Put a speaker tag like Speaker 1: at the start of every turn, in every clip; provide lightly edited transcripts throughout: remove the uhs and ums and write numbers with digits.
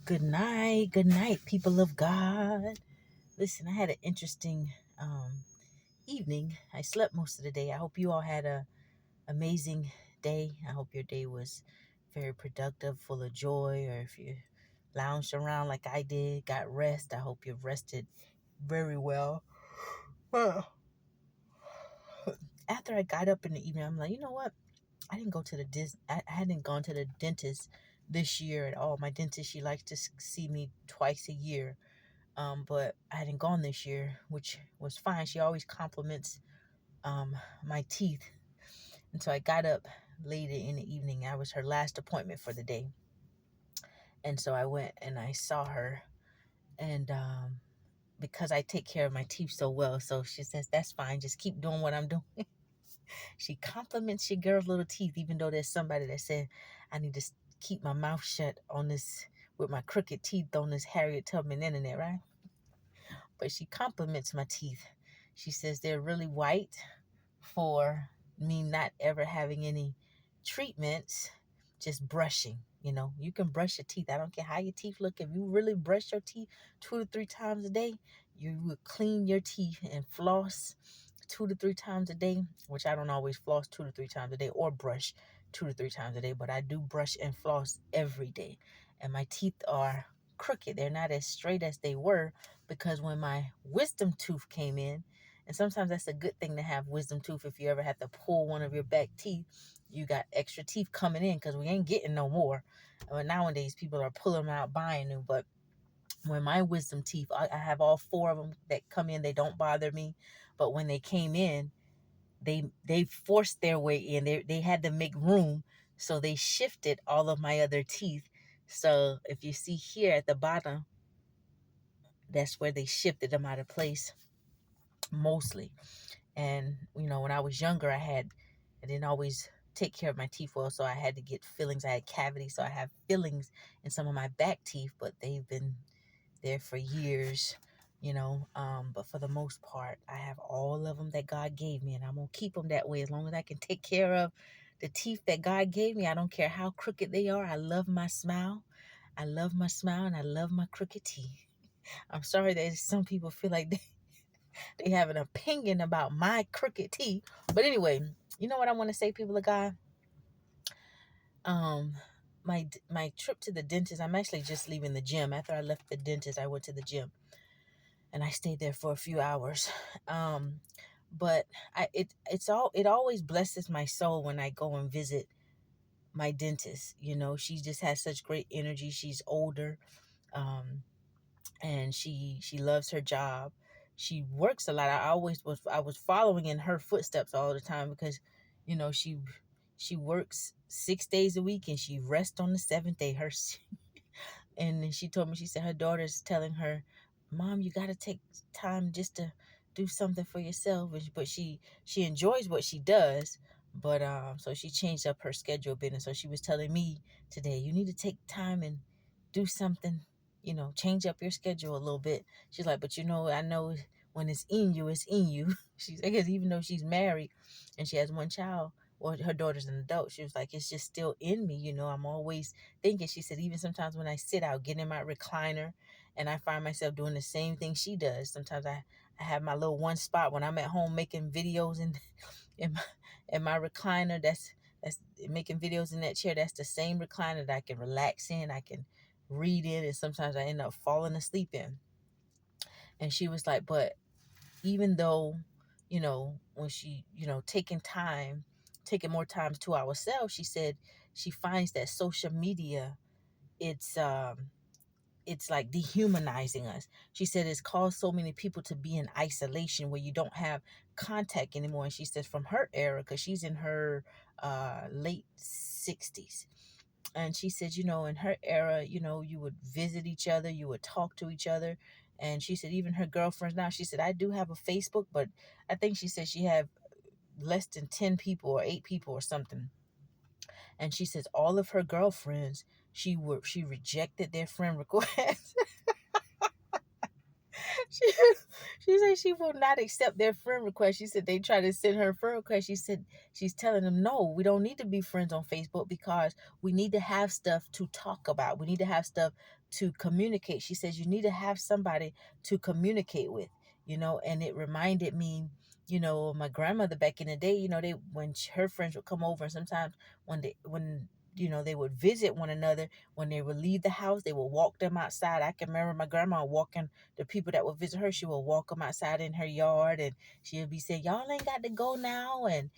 Speaker 1: Good night, people of God. Listen, I had an interesting evening. I slept most of the day. I hope you all had a amazing day. I hope your day was very productive, full of joy, or if you lounged around like I did, got rest. I hope you've rested very well. Well, after I got up in the evening, I'm like, you know what? I didn't go to the I hadn't gone to the dentist this year at all. My dentist, she likes to see me twice a year. But I hadn't gone this year, which was fine. She always compliments my teeth. And so I got up later in the evening. I was her last appointment for the day. And so I went and I saw her. And because I take care of my teeth so well, so she says, that's fine. Just keep doing what I'm doing. She compliments your girl's little teeth, even though there's somebody that said, I need to keep my mouth shut on this, with my crooked teeth on this Harriet Tubman internet, right? But she compliments my teeth. She says they're really white for me not ever having any treatments, just brushing. You know, you can brush your teeth. I don't care how your teeth look. If you really brush your teeth 2 to 3 times a day, you will clean your teeth and floss 2 to 3 times a day, which I don't always floss 2 to 3 times a day or brush 2 to 3 times a day, but I do brush and floss every day. And my teeth are crooked. They're not as straight as they were because when my wisdom tooth came in, and sometimes that's a good thing to have wisdom tooth. If you ever have to pull one of your back teeth, you got extra teeth coming in because we ain't getting no more. Nowadays, people are pulling them out, buying new. But when my wisdom teeth, I have all four of them that come in. They don't bother me. But when they came in, they forced their way in. They had to make room. So they shifted all of my other teeth. So if you see here at the bottom, that's where they shifted them out of place mostly. And, you know, when I was younger, I didn't always take care of my teeth well. So I had to get fillings. I had cavities. So I have fillings in some of my back teeth, but they've been there for years, you know. But for the most part, I have all of them that God gave me, and I'm going to keep them that way as long as I can take care of the teeth that God gave me. I don't care how crooked they are. I love my smile. I love my smile and I love my crooked teeth. I'm sorry that some people feel like they have an opinion about my crooked teeth. But anyway, you know what I want to say, people of God? Um, my trip to the dentist, I'm actually just leaving the gym. After I left the dentist, I went to the gym and I stayed there for a few hours. But it always blesses my soul when I go and visit my dentist. You know, she just has such great energy. She's older. And she loves her job. She works a lot. I was following in her footsteps all the time because, you know, she works 6 days a week and she rests on the seventh day. And then she told me, she said her daughter's telling her, Mom, you got to take time just to do something for yourself. But she enjoys what she does. But so she changed up her schedule a bit, and so she was telling me today, you need to take time and do something, you know, change up your schedule a little bit. She's like, but you know, I know when it's in you, it's in you. She's, I guess, even though she's married and she has one child, well, her daughter's an adult, she was like, it's just still in me, you know. I'm always thinking. She said, even sometimes when I sit out, get in my recliner, and I find myself doing the same thing she does. Sometimes I have my little one spot when I'm at home making videos in my, in my recliner. That's making videos in that chair. That's the same recliner that I can relax in. I can read in, and sometimes I end up falling asleep in. And she was like, but even though, you know, when she, you know, taking more time to ourselves, she said she finds that social media, it's it's like dehumanizing us. She said it's caused so many people to be in isolation where you don't have contact anymore. And she said from her era, because she's in her late 60s. And she said, you know, in her era, you know, you would visit each other, you would talk to each other. And she said, even her girlfriends now, she said, I do have a Facebook, but I think she said she had less than 10 people or 8 people or something. And she says all of her girlfriends, she rejected their friend request. she, she said she will not accept their friend request. She said they try to send her friend request. She said she's telling them, no, we don't need to be friends on Facebook because we need to have stuff to talk about. We need to have stuff to communicate. She says you need to have somebody to communicate with, and it reminded me, my grandmother back in the day, they when her friends would come over, and sometimes when they would visit one another, when they would leave the house, they would walk them outside. I can remember my grandma walking the people that would visit her. She would walk them outside in her yard, and she would be saying, y'all ain't got to go now, and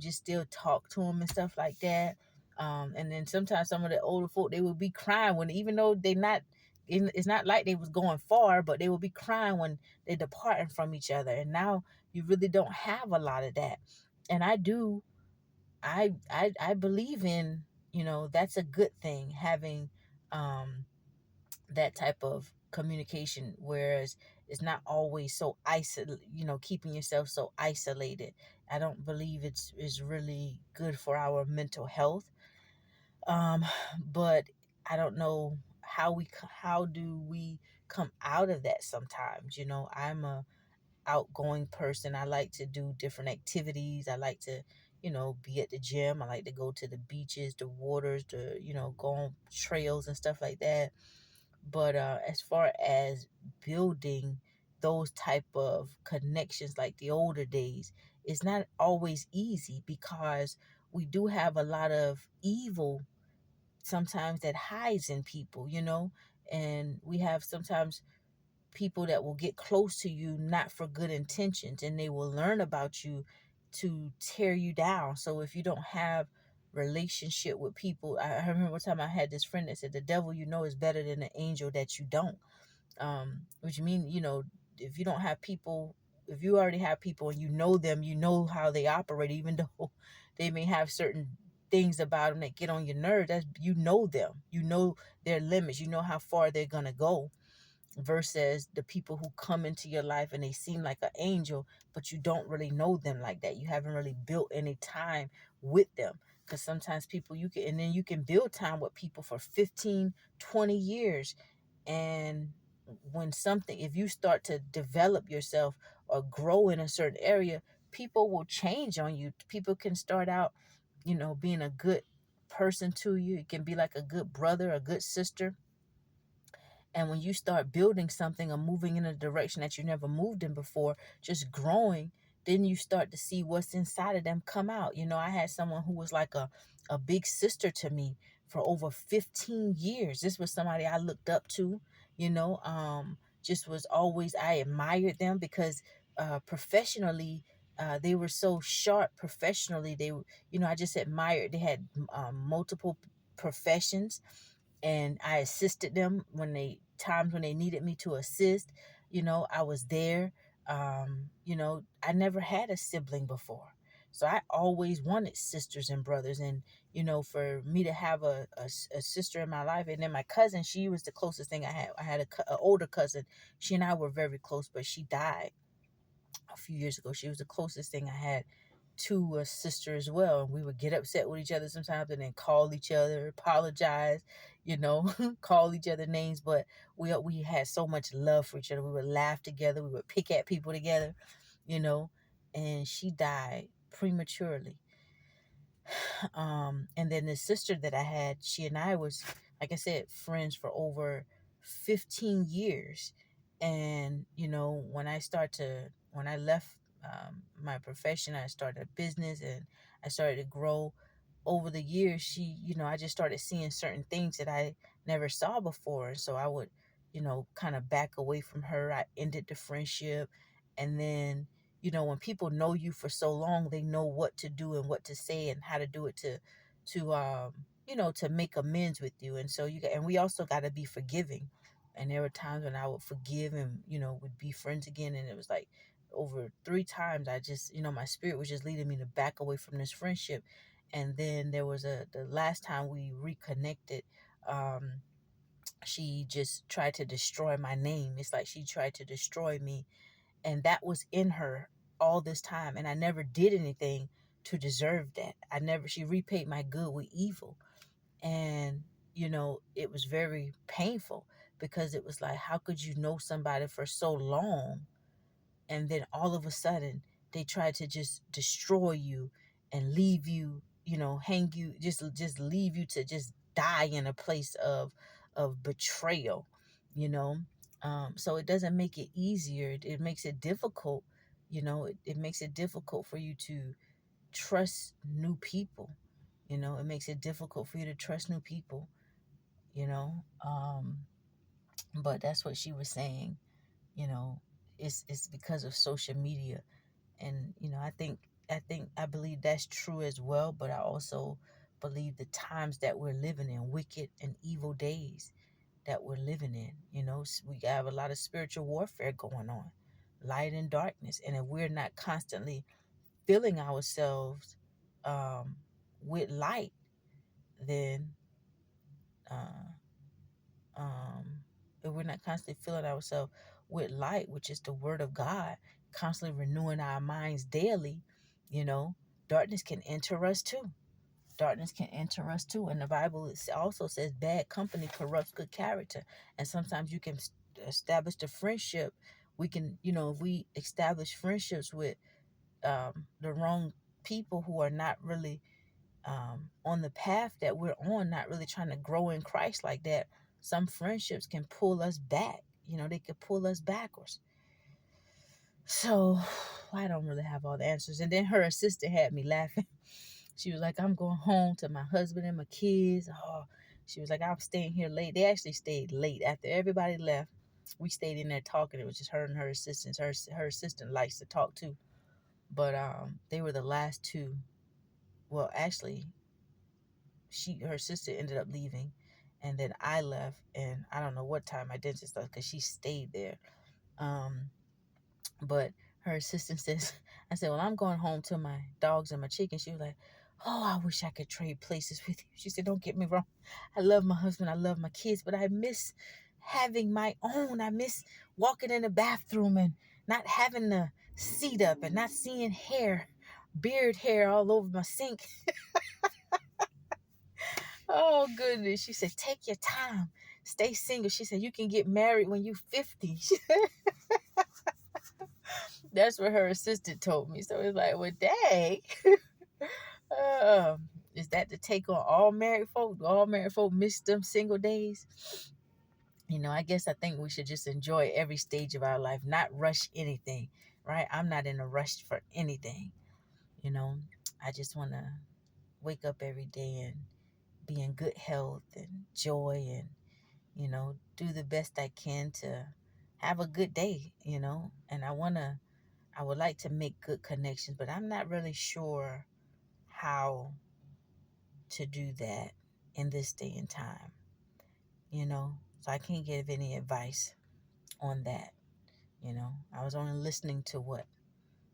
Speaker 1: just still talk to them and stuff like that. And then sometimes some of the older folk, they would be crying when, even though they not it's not like they was going far, but they would be crying when they departing from each other. And now you really don't have a lot of that. And I believe in, that's a good thing, having um that type of communication, whereas it's not always so isolated, keeping yourself so isolated. I don't believe it's is really good for our mental health. um but I don't know how do we come out of that sometimes. I'm a outgoing person. I like to do different activities. I like to, be at the gym. I like to go to the beaches, the waters, go on trails and stuff like that. But as far as building those type of connections like the older days, it's not always easy because we do have a lot of evil sometimes that hides in people, and we have sometimes people that will get close to you not for good intentions, and they will learn about you to tear you down. So if you don't have relationship with people, I remember one time I had this friend that said the devil you know is better than the angel that you don't. Which mean, if you don't have people, if you already have people and you know them, you know how they operate, even though they may have certain things about them that get on your nerves. That's, you know them, you know their limits, you know how far they're gonna go, versus the people who come into your life and they seem like an angel, but you don't really know them like that. You haven't really built any time with them. Because sometimes people you can, and then you can build time with people for 15, 20 years. And when something, if you start to develop yourself or grow in a certain area, people will change on you. People can start out, being a good person to you. It can be like a good brother, a good sister, and when you start building something or moving in a direction that you never moved in before, just growing, then you start to see what's inside of them come out. I had someone who was like a big sister to me for over 15 years. This was somebody I looked up to, just was always, I admired them because professionally, they were so sharp professionally. I just admired, they had multiple professions, and I assisted them when they needed me to assist. I was there. I never had a sibling before. So I always wanted sisters and brothers, and for me to have a sister in my life, and then my cousin, she was the closest thing I had. I had a older cousin. She and I were very close, but she died a few years ago. She was the closest thing I had to a sister as well. And we would get upset with each other sometimes and then call each other, apologize, call each other names. But we had so much love for each other. We would laugh together. We would pick at people together, you know. And she died prematurely. And then the sister that I had, she and I was, like I said, friends for over 15 years. And when I left my profession, I started a business and I started to grow. Over the years, I just started seeing certain things that I never saw before. And so I would, kind of back away from her. I ended the friendship. And then, when people know you for so long, they know what to do and what to say and how to do it to make amends with you. And so and we also got to be forgiving. And there were times when I would forgive and, would be friends again. And it was like over 3 times, I just, my spirit was just leading me to back away from this friendship. And then there was the last time we reconnected, um, she just tried to destroy my name. It's like she tried to destroy me, and that was in her all this time, and I never did anything to deserve that. She repaid my good with evil. And it was very painful because it was like, how could you know somebody for so long and then all of a sudden they try to just destroy you and leave you, hang you, just leave you to just die in a place of betrayal, you know. So it doesn't make it easier. It makes it difficult. It makes it difficult for you to trust new people. It makes it difficult for you to trust new people. You know, but that's what she was saying. You know, it's because of social media. And I believe that's true as well, but I also believe the times that we're living in, wicked and evil days that we're living in. We have a lot of spiritual warfare going on, light and darkness. And if we're not constantly filling ourselves um, with light, then uh, um, if we're not constantly filling ourselves with light, which is the word of God, constantly renewing our minds daily, you know, darkness can enter us too. Darkness can enter us too. And the Bible also says bad company corrupts good character. And sometimes you can establish the friendship. We can, if we establish friendships with the wrong people who are not really on the path that we're on, not really trying to grow in Christ like that, some friendships can pull us back. They could pull us backwards. So I don't really have all the answers. And then her assistant had me laughing. She was like, I'm going home to my husband and my kids. Oh, she was like, I'm staying here late. They actually stayed late after everybody left. We stayed in there talking. It was just her and her assistants. Her assistant likes to talk too. But they were the last two. Well, actually, her sister ended up leaving, and then I left, and I don't know what time my dentist left because she stayed there. Um, but her assistant says, I said, well, I'm going home to my dogs and my chickens. She was like, oh, I wish I could trade places with you. She said, don't get me wrong. I love my husband. I love my kids, but I miss having my own. I miss walking in the bathroom and not having the seat up and not seeing beard hair all over my sink. Oh, goodness. She said, take your time. Stay single. She said, you can get married when you're 50. That's what her assistant told me. So it's like, well, dang. Is that the take on all married folk? Do all married folk miss them single days? I guess I think we should just enjoy every stage of our life, not rush anything, right? I'm not in a rush for anything. You know, I just want to wake up every day and be in good health and joy and, do the best I can to have a good day, and I would like to make good connections, but I'm not really sure how to do that in this day and time, so I can't give any advice on that. I was only listening to what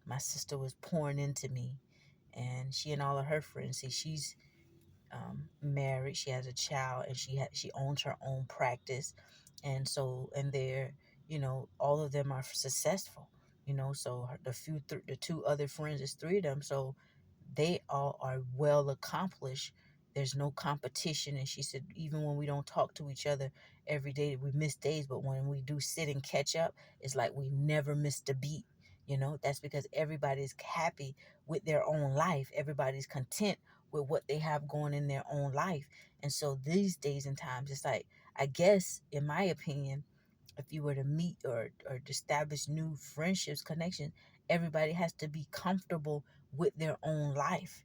Speaker 1: my sister was pouring into me, and she and all of her friends. See, she's married, she has a child, and she owns her own practice, and so and they're all of them are successful. So the two other friends, is three of them, so they all are well accomplished. There's no competition. And she said, even when we don't talk to each other every day, we miss days, but when we do sit and catch up, it's like we never missed a beat. That's because everybody's happy with their own life. Everybody's content with what they have going in their own life. And so these days and times, it's like, I guess, in my opinion, if you were to meet or establish new friendships, connections, everybody has to be comfortable with their own life.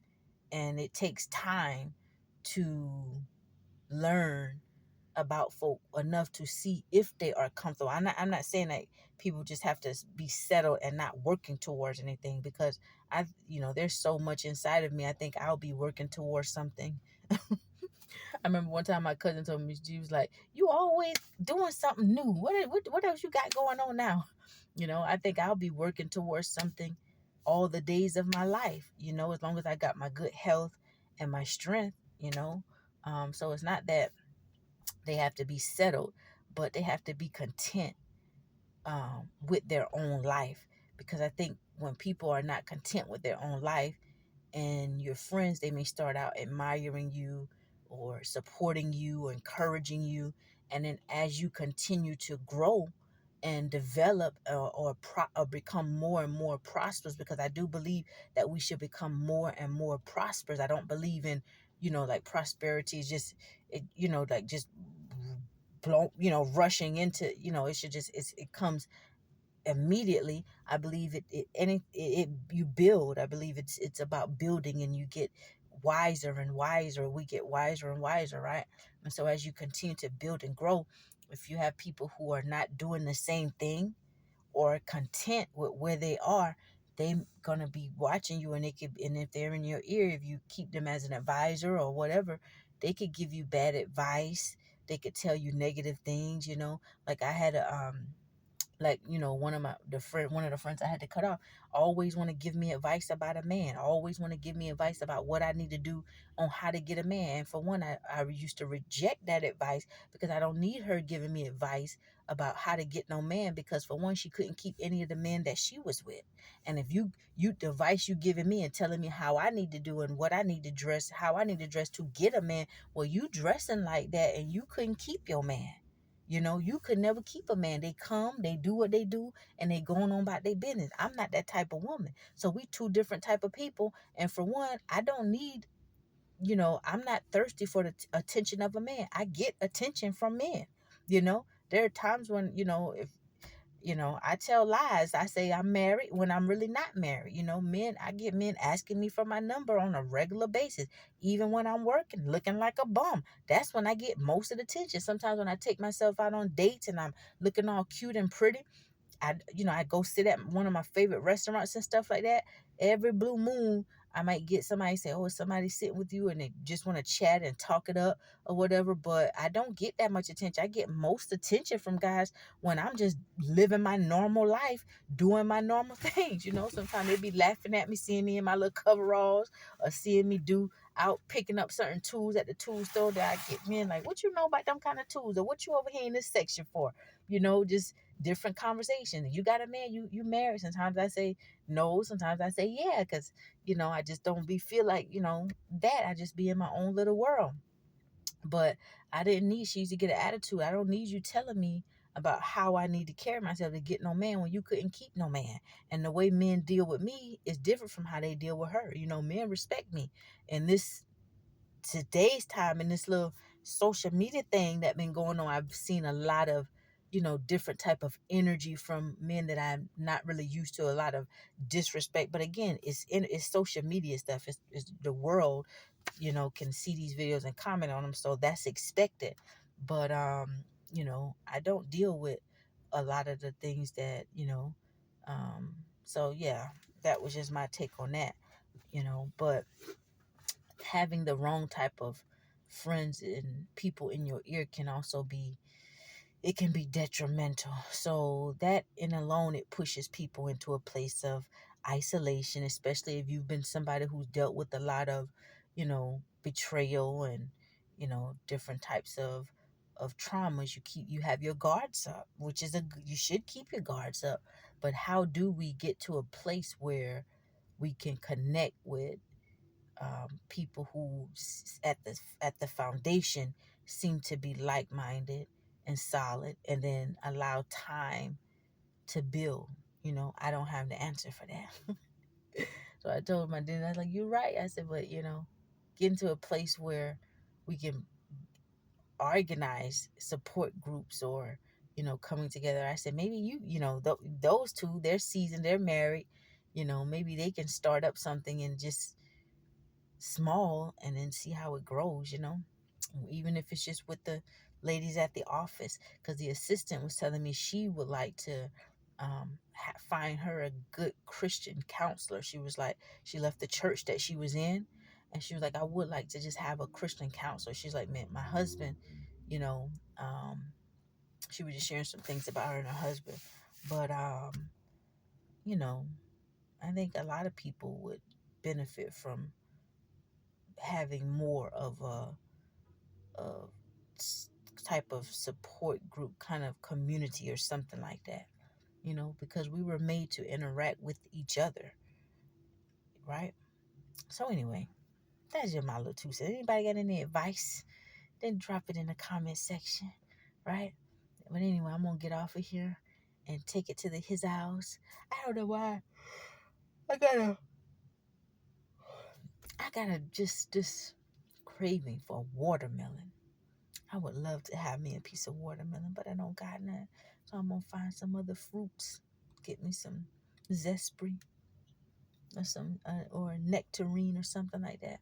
Speaker 1: And it takes time to learn about folk enough to see if they are comfortable. I'm not saying that people just have to be settled and not working towards anything, because there's so much inside of me. I think I'll be working towards something. I remember one time my cousin told me, she was like, you always doing something new. What else you got going on now? I think I'll be working towards something all the days of my life, as long as I got my good health and my strength. So it's not that they have to be settled, but they have to be content with their own life. Because I think when people are not content with their own life, and your friends, they may start out admiring you or supporting you or encouraging you, And then as you continue to grow and develop, or become more and more prosperous, because I do believe that we should become more and more prosperous. I don't believe in, like prosperity is just, like just blow, rushing into, it should just, it comes immediately. I believe you build. I believe it's about building, and you get wiser and wiser. We get wiser and wiser, right? And so as you continue to build and grow, if you have people who are not doing the same thing or content with where they are, they gonna be watching you, and and if they're in your ear, if you keep them as an advisor or whatever, they could give you bad advice. They could tell you negative things, like I had a like, one of the friends I had to cut off always want to give me advice about a man, always want to give me advice about what I need to do on how to get a man. And for one, I used to reject that advice, because I don't need her giving me advice about how to get no man, because for one, she couldn't keep any of the men that she was with. And if you the advice you giving me and telling me how I need to do and what I need to dress, how I need to dress to get a man, well, you dressing like that and you couldn't keep your man. You could never keep a man. They come, they do what they do, and they going on about their business. I'm not that type of woman. So we two different type of people. And for one, I don't need, I'm not thirsty for the attention of a man. I get attention from men. There are times when, if I tell lies. I say I'm married when I'm really not married. I get men asking me for my number on a regular basis, even when I'm working, looking like a bum. That's when I get most of the attention. Sometimes when I take myself out on dates and I'm looking all cute and pretty, I go sit at one of my favorite restaurants and stuff like that. Every blue moon, I might get somebody say, "Oh, is somebody sitting with you?" and they just want to chat and talk it up or whatever. But I don't get that much attention. I get most attention from guys when I'm just living my normal life, doing my normal things. Sometimes they be laughing at me, seeing me in my little coveralls, or seeing me out picking up certain tools at the tool store, that I get men like, "What you know about them kind of tools? Or what you over here in this section for?" Just different conversations. You got a man, you married. Sometimes I say no, sometimes I say yeah, because I just don't feel like, that I just be in my own little world. But I didn't need she used to get an attitude. I don't need you telling me about how I need to carry myself to get no man when you couldn't keep no man. And the way men deal with me is different from how they deal with her. Men respect me. And this today's time, in this little social media thing that been going on, I've seen a lot of, different type of energy from men that I'm not really used to. A lot of disrespect. But again, it's social media stuff. It's the world, can see these videos and comment on them, so that's expected. But I don't deal with a lot of the things that, so yeah, that was just my take on that. But having the wrong type of friends and people in your ear can also be, it can be detrimental. So that in alone, it pushes people into a place of isolation, especially if you've been somebody who's dealt with a lot of, betrayal and, different types of traumas. You have your guards up, which is you should keep your guards up. But how do we get to a place where we can connect with people who at the foundation seem to be like-minded and solid, and then allow time to build? I don't have the answer for that. So I told my dad, I was like, "You're right." I said, "But get into a place where we can organize support groups, or coming together." I said, "Maybe those two, they're seasoned, they're married, maybe they can start up something, and just small, and then see how it grows, even if it's just with the ladies at the office." Because the assistant was telling me she would like to find her a good Christian counselor. She was like, she left the church that she was in, and she was like, "I would like to just have a Christian counselor." She's like, "Man, my husband, you know, um, she was just sharing some things about her and her husband. But, you know, I think a lot of people would benefit from having more of a type of support group, kind of community or something like that, because we were made to interact with each other, right? So anyway, that's just my little two cents. Anybody got any advice? Then drop it in the comment section. right? But anyway, I'm gonna get off of here and take it to his house. I don't know why. I gotta I gotta just this craving for watermelon. I would love to have me a piece of watermelon, but I don't got none. So I'm gonna find some other fruits. Get me some zespri or some or nectarine or something like that.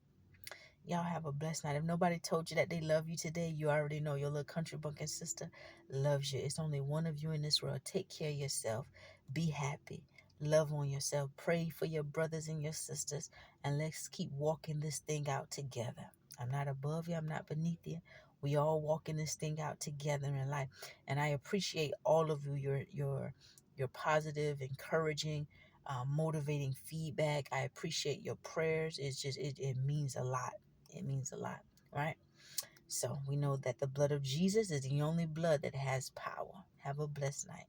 Speaker 1: Y'all have a blessed night. If nobody told you that they love you today, you already know your little country bumpkin sister loves you. It's only one of you in this world. Take care of yourself. Be happy. Love on yourself. Pray for your brothers and your sisters. And let's keep walking this thing out together. I'm not above you. I'm not beneath you. We all walking this thing out together in life. And I appreciate all of you, your positive, encouraging, motivating feedback. I appreciate your prayers. It's just, it means a lot. It means a lot, right? So we know that the blood of Jesus is the only blood that has power. Have a blessed night.